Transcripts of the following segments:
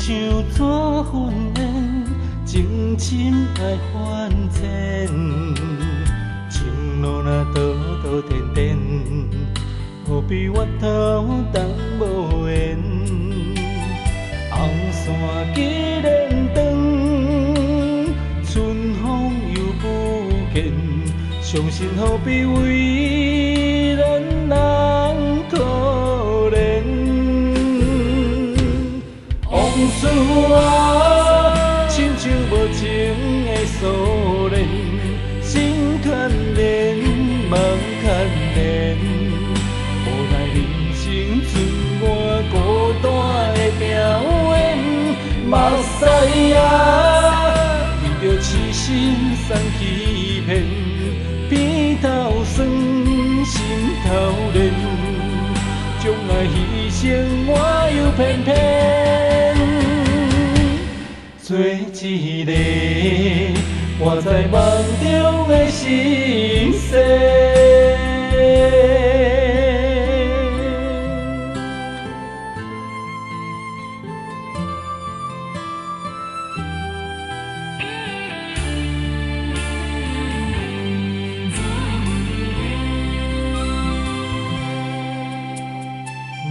像纸粉烟，情深爱翻千，情路若倒倒颠颠，何必越头当无缘？红线既然长，春风又不见，伤心何必为咱人可怜？往事啊，亲像无情的锁链，心牵连，梦牵连，无奈人生剩我孤单的表演。目屎啊，为着痴心送欺骗，鼻头酸，心头热，将爱牺牲我又偏偏做一个活在梦中的心声。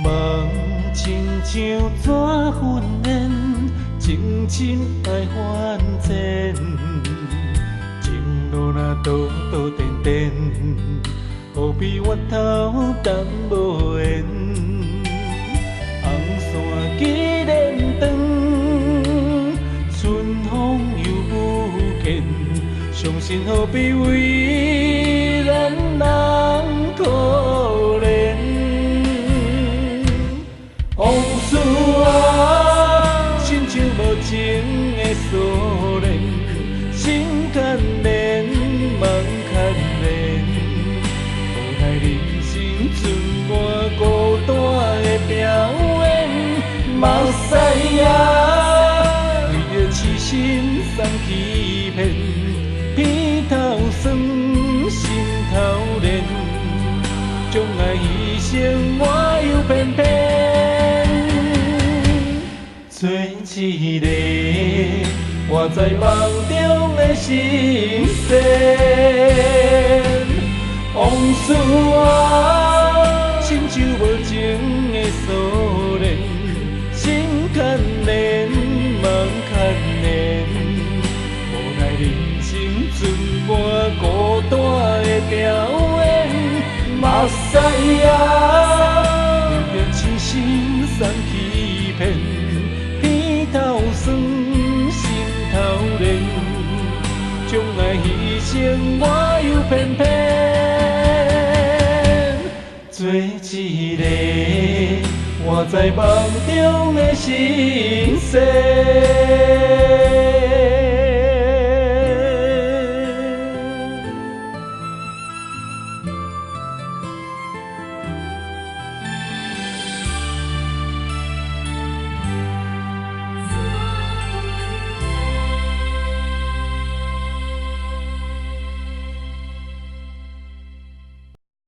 梦亲像纸粉烟，情深爱翻千，情路若倒倒颠颠，何必越头当无缘？红线既然长，春风又不见，伤心何必为咱人可怜？往事啊，亲像无情的锁链，心牵连，梦牵连，无奈人生剩我孤单的表演。目屎啊，为着痴心送欺骗，鼻头酸，心头热，将爱牺牲我又偏偏做一个活在梦中的心声。往事啊，亲像无情的锁链，心牵连，梦牵连，无奈人生剩我孤单的表演。目屎啊，为着痴心送欺骗，鼻头酸，心头热，将爱牺牲我又偏偏做一个活在梦中的心声。